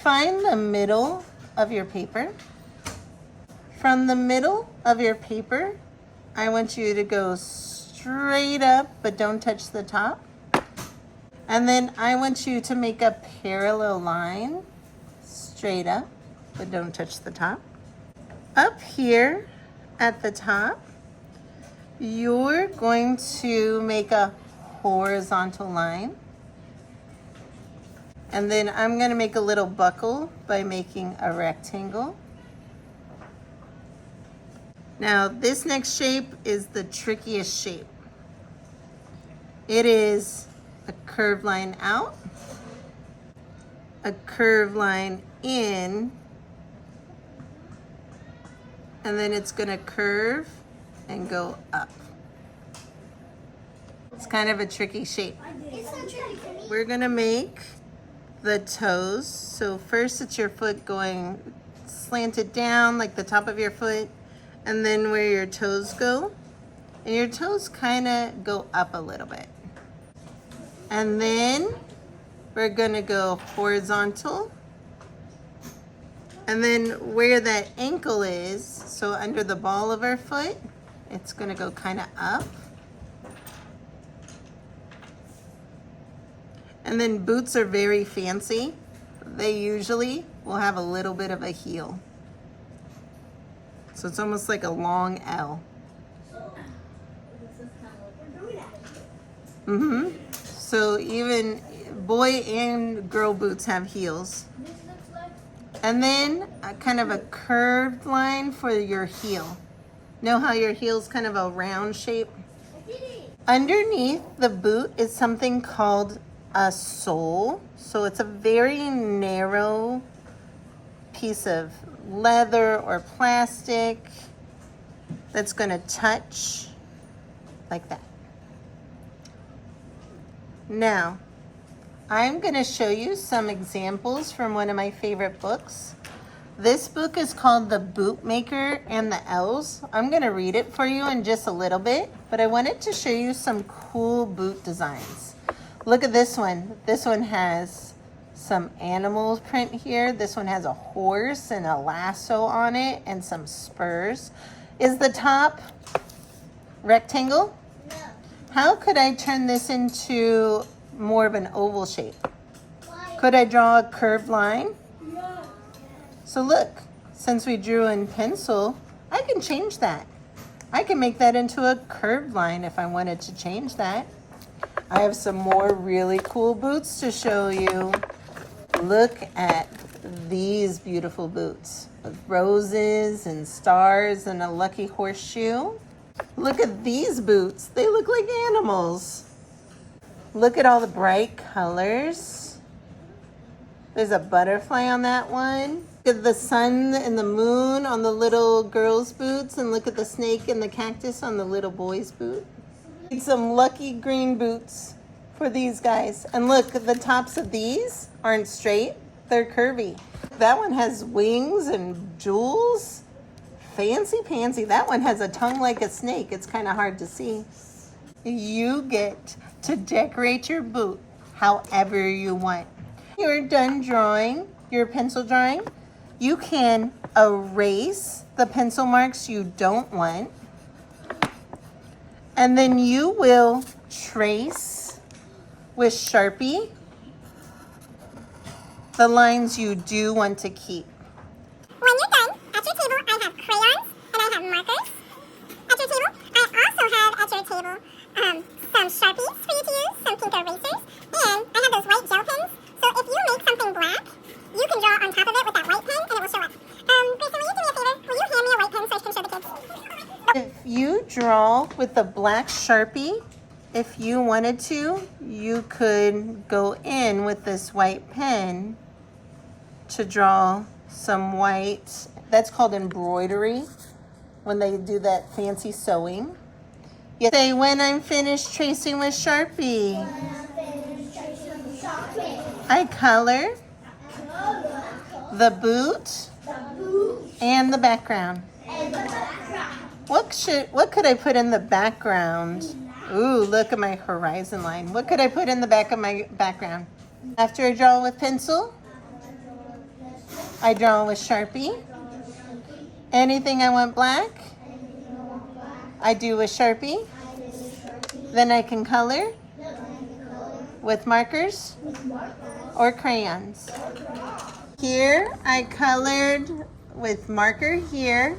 Find the middle of your paper. From the middle of your paper, I want you to go straight up, but don't touch the top. And then I want you to make a parallel line straight up, but don't touch the top. Up here at the top, you're going to make a horizontal line. And then I'm going to make a little buckle by making a rectangle. Now, this next shape is the trickiest shape. It is a curved line out, a curved line in, and then it's going to curve and go up. It's kind of a tricky shape. We're going to make the toes. So first it's your foot going slanted down like the top of your foot, and then where your toes go. And your toes kind of go up a little bit. And then we're gonna go horizontal. And then where that ankle is, so under the ball of our foot, it's gonna go kind of up. And then boots are very fancy. They usually will have a little bit of a heel. So it's almost like a long L. So even boy and girl boots have heels. And then a kind of a curved line for your heel. Know how your heel's kind of a round shape? Underneath the boot is something called a sole. So it's a very narrow piece of leather or plastic that's going to touch like that. Now, I'm going to show you some examples from one of my favorite books. This book is called The Bookmaker and the Elves. I'm going to read it for you in just a little bit, but I wanted to show you some cool boot designs. Look at this one. This one has some animal print here. This one has a horse and a lasso on it and some spurs. Is the top rectangle? No. How could I turn this into more of an oval shape? Why? Could I draw a curved line? No. So look, since we drew in pencil, I can change that. I can make that into a curved line if I wanted to change that. I have some more really cool boots to show you. Look at these beautiful boots with roses and stars and a lucky horseshoe. Look at these boots. They look like animals. Look at all the bright colors. There's a butterfly on that one. Look at the sun and the moon on the little girl's boots, and look at the snake and the cactus on the little boy's boot. Need some lucky green boots for these guys. And look, the tops of these aren't straight, they're curvy. That one has wings and jewels. Fancy pantsy. That one has a tongue like a snake. It's kind of hard to see. You get to decorate your boot however you want. You're done drawing your pencil drawing. You can erase the pencil marks you don't want. And then you will trace with Sharpie the lines you do want to keep. When you're done, at your table I have crayons and I have markers. At your table, I also have at your table some Sharpies for you to use, some pink erasers, and I have those white gel pens. So if you make something black, you can draw on top of it with that white pen and it will show up. Grayson, will you do me a favor? Will you hand me a white pen so I can show the kids? If you draw with the black Sharpie, if you wanted to, you could go in with this white pen to draw some white. That's called embroidery when they do that fancy sewing. You say, when I'm finished tracing with Sharpie. I color the boot and the background. What could I put in the background? Ooh, look at my horizon line. What could I put in the back of my background? After I draw with pencil, I draw with Sharpie. Anything I want black, I do with Sharpie. Then I can color with markers or crayons. Here I colored with marker here.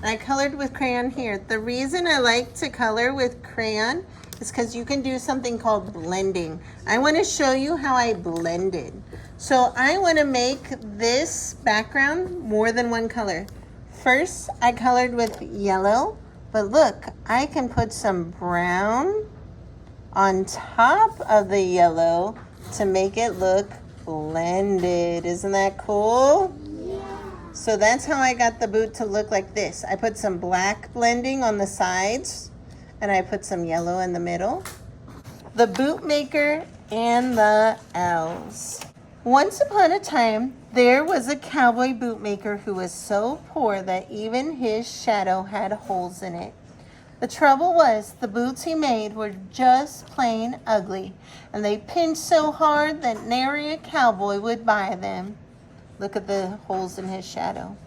I colored with crayon here. The reason I like to color with crayon is because you can do something called blending. I want to show you how I blended. So I want to make this background more than one color. First, I colored with yellow, but look, I can put some brown on top of the yellow to make it look blended. Isn't that cool? So that's how I got the boot to look like this. I put some black blending on the sides and I put some yellow in the middle. The Bookmaker and the Elves. Once upon a time, there was a cowboy bootmaker who was so poor that even his shadow had holes in it. The trouble was, the boots he made were just plain ugly, and they pinched so hard that nary a cowboy would buy them. Look at the holes in his shadow.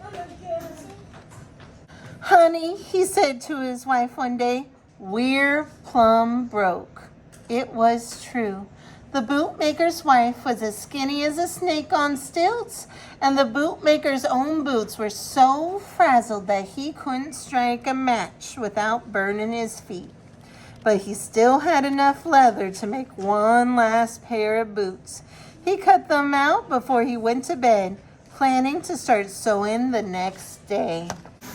Honey, he said to his wife one day, we're plumb broke. It was true. The bootmaker's wife was as skinny as a snake on stilts, and the bootmaker's own boots were so frazzled that he couldn't strike a match without burning his feet. But he still had enough leather to make one last pair of boots. He cut them out before he went to bed, planning to start sewing the next day.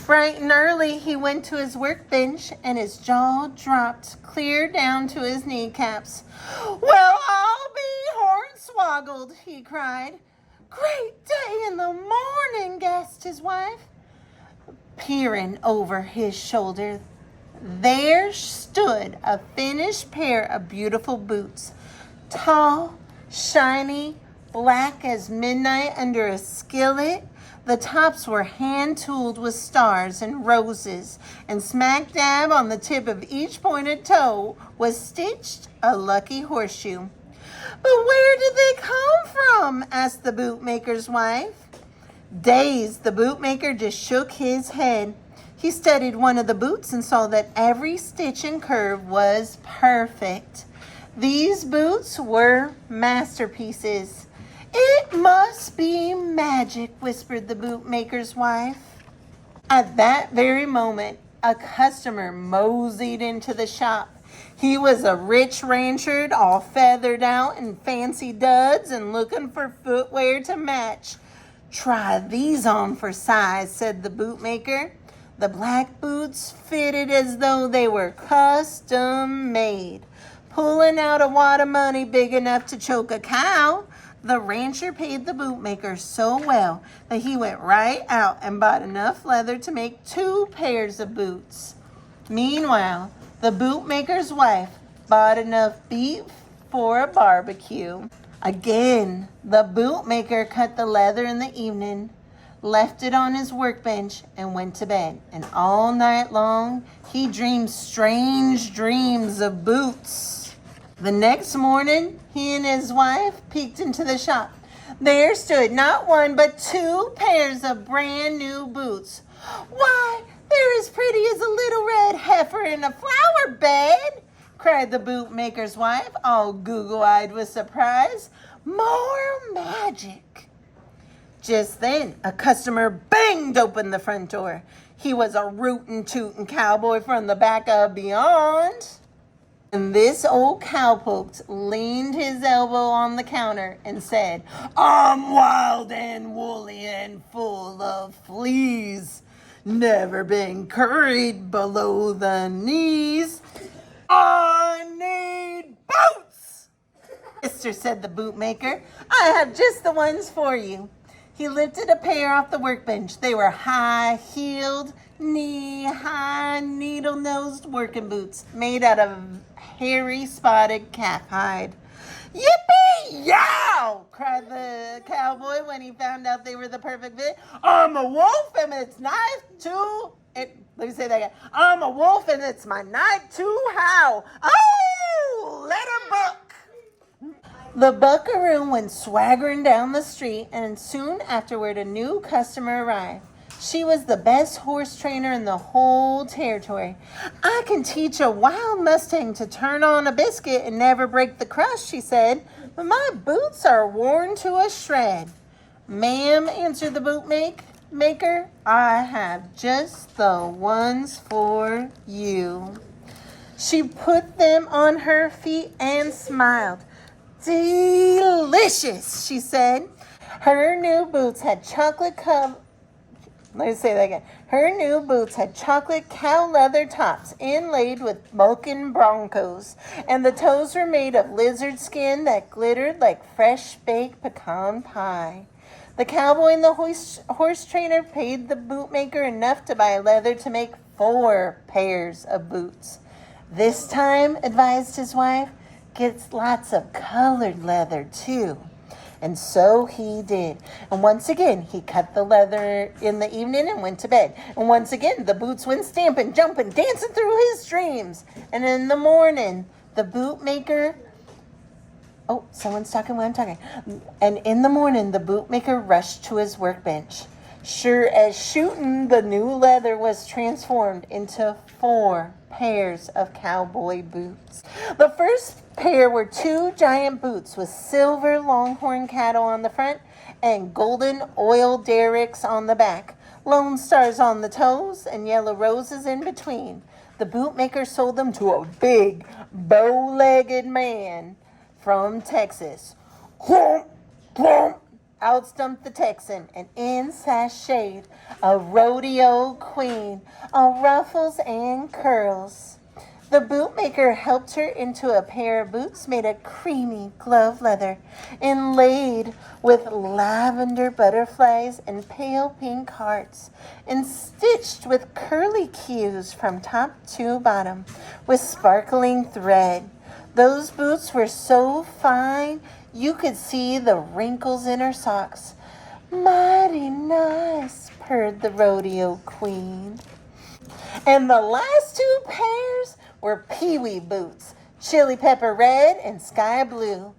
Bright and early, he went to his workbench, and his jaw dropped clear down to his kneecaps. Well, I'll be hornswoggled, he cried. Great day in the morning, gasped his wife. Peering over his shoulder, there stood a finished pair of beautiful boots, tall, shiny, black as midnight under a skillet. The tops were hand-tooled with stars and roses, and smack dab on the tip of each pointed toe was stitched a lucky horseshoe. But where did they come from? Asked the bootmaker's wife. Dazed, the bootmaker just shook his head. He studied one of the boots and saw that every stitch and curve was perfect. These boots were masterpieces. It must be magic, whispered the bootmaker's wife. At that very moment, a customer moseyed into the shop. He was a rich rancher, all feathered out in fancy duds and looking for footwear to match. Try these on for size, said the bootmaker. The black boots fitted as though they were custom made. Pulling out a wad of money big enough to choke a cow, the rancher paid the bootmaker so well that he went right out and bought enough leather to make 2 pairs of boots. Meanwhile, the bootmaker's wife bought enough beef for a barbecue. Again, the bootmaker cut the leather in the evening, left it on his workbench, and went to bed. And all night long, he dreamed strange dreams of boots. The next morning, he and his wife peeked into the shop. There stood not 1 but 2 pairs of brand new boots. Why, they're as pretty as a little red heifer in a flower bed, cried the bootmaker's wife, all goggle-eyed with surprise. More magic. Just then, a customer banged open the front door. He was a rootin' tootin' cowboy from the back of beyond. And this old cowpoke leaned his elbow on the counter and said, I'm wild and woolly and full of fleas. Never been curried below the knees. I need boots, Mister, said the bootmaker. I have just the ones for you. He lifted a pair off the workbench. They were high-heeled, knee-high, needle-nosed working boots made out of hairy spotted calf hide. Yippee-yow! Cried the cowboy when he found out they were the perfect fit. I'm a wolf and it's night to... Let me say that again. I'm a wolf and it's my night to howl. Oh, let her buck. The buckaroo went swaggering down the street, and soon afterward a new customer arrived. She was the best horse trainer in the whole territory. I can teach a wild Mustang to turn on a biscuit and never break the crust, she said, but my boots are worn to a shred. Ma'am, answered the bootmaker, I have just the ones for you. She put them on her feet and smiled. Delicious, she said. Her new boots had chocolate Let me say that again. Her new boots had chocolate cow leather tops inlaid with Moken Broncos, and the toes were made of lizard skin that glittered like fresh baked pecan pie. The cowboy and the horse trainer paid the bootmaker enough to buy leather to make 4 pairs of boots. This time, advised his wife, gets lots of colored leather too. And so he did. And once again, he cut the leather in the evening and went to bed. And once again, the boots went stamping, jumping, dancing through his dreams. And in the morning, the bootmaker... Oh, someone's talking while I'm talking. And in the morning, the bootmaker rushed to his workbench. Sure as shooting, the new leather was transformed into 4 pairs of cowboy boots. The first pair were 2 giant boots with silver longhorn cattle on the front and golden oil derricks on the back, lone stars on the toes, and yellow roses in between. The bootmaker sold them to a big, bow-legged man from Texas. Clomp, clomp. Out stumped the Texan, and in sashayed a rodeo queen, all ruffles and curls. The bootmaker helped her into a pair of boots made of creamy glove leather, inlaid with lavender butterflies and pale pink hearts, and stitched with curly cues from top to bottom with sparkling thread. Those boots were so fine you could see the wrinkles in her socks. Mighty nice, purred the rodeo queen. And the last 2 pairs were peewee boots, chili pepper red and sky blue,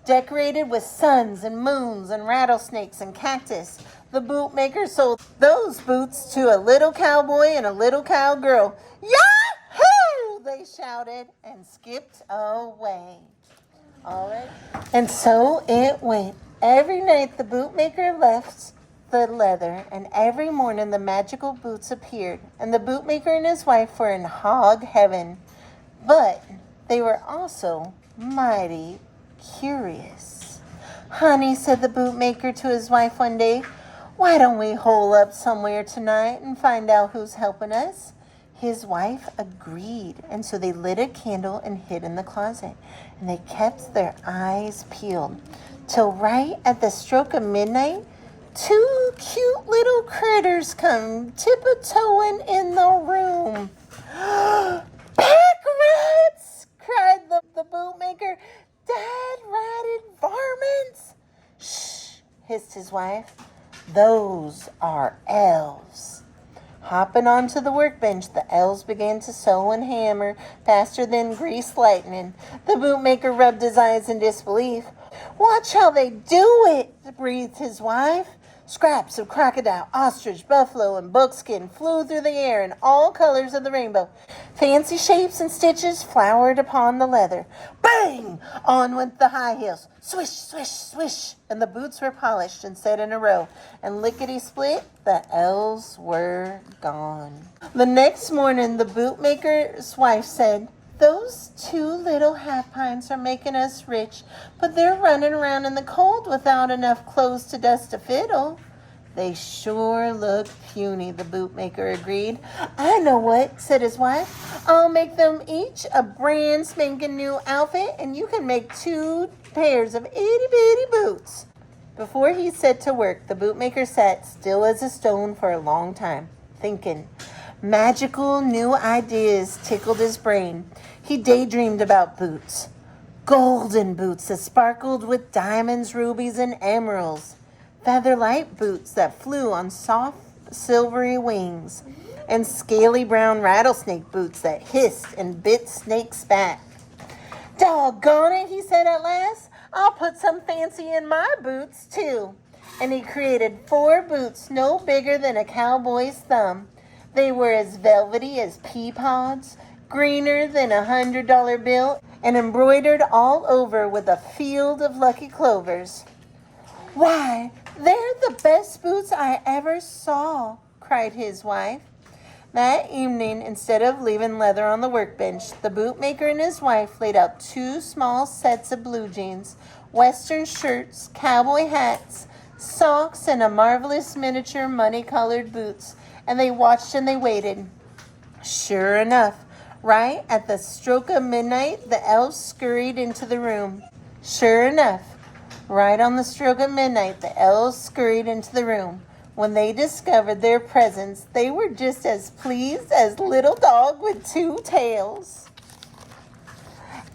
decorated with suns and moons and rattlesnakes and cactus. The bootmaker sold those boots to a little cowboy and a little cowgirl. Yahoo! They shouted and skipped away. All right. And so it went. Every night the bootmaker left the leather, and every morning the magical boots appeared, and the bootmaker and his wife were in hog heaven. But they were also mighty curious. Honey, said the bootmaker to his wife one day, why don't we hole up somewhere tonight and find out who's helping us? His wife agreed, and so they lit a candle and hid in the closet, and they kept their eyes peeled till right at the stroke of midnight, 2 cute little critters come tiptoeing in the room. Pack rats! Cried the bootmaker. Dead ratted varmints! Shh, hissed his wife. Those are elves. Hopping onto the workbench, the elves began to sew and hammer faster than greased lightning. The bootmaker rubbed his eyes in disbelief. Watch how they do it, breathed his wife. Scraps of crocodile, ostrich, buffalo, and buckskin flew through the air in all colors of the rainbow. Fancy shapes and stitches flowered upon the leather. Bang! On went the high heels. Swish, swish, swish. And the boots were polished and set in a row. And lickety-split, the elves were gone. The next morning, the bootmaker's wife said, those 2 little half-pints are making us rich, but they're running around in the cold without enough clothes to dust a fiddle. They sure look puny, the bootmaker agreed. I know what, said his wife. I'll make them each a brand spanking new outfit, and you can make 2 pairs of itty-bitty boots. Before he set to work, the bootmaker sat still as a stone for a long time, thinking. Magical new ideas tickled his brain. He daydreamed about boots. Golden boots that sparkled with diamonds, rubies, and emeralds. Feather-light boots that flew on soft, silvery wings. And scaly brown rattlesnake boots that hissed and bit snakes back. Doggone it, he said at last. I'll put some fancy in my boots too. And he created 4 boots no bigger than a cowboy's thumb. They were as velvety as pea pods, greener than a $100 bill, and embroidered all over with a field of lucky clovers. Why, they're the best boots I ever saw, cried his wife. That evening, instead of leaving leather on the workbench, the bootmaker and his wife laid out 2 small sets of blue jeans, western shirts, cowboy hats, socks, and a marvelous miniature money-colored boots, and they watched and they waited. Sure enough, right at the stroke of midnight, the elves scurried into the room. Sure enough, right on the stroke of midnight, the elves scurried into the room. When they discovered their presence, they were just as pleased as little dog with 2 tails.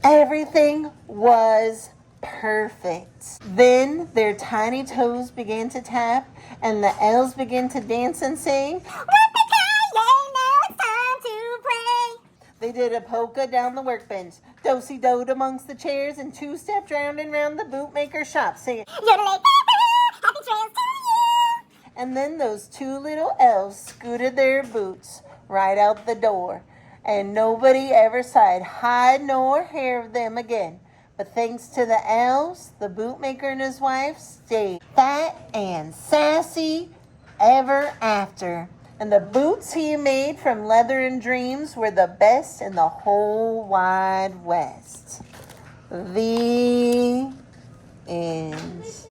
Everything was perfect. Then their tiny toes began to tap, and the elves began to dance and sing, "Whip-a-ki-yay, now it's time to play." They did a polka down the workbench, do-si-doed amongst the chairs, and 2-stepped round and round the bootmaker shop, singing, "Yodelay, happy trails to you." And then those 2 little elves scooted their boots right out the door, and nobody ever sighed hide nor hair of them again. But thanks to the elves, the bootmaker and his wife stayed fat and sassy ever after. And the boots he made from leather and dreams were the best in the whole wide West. The end.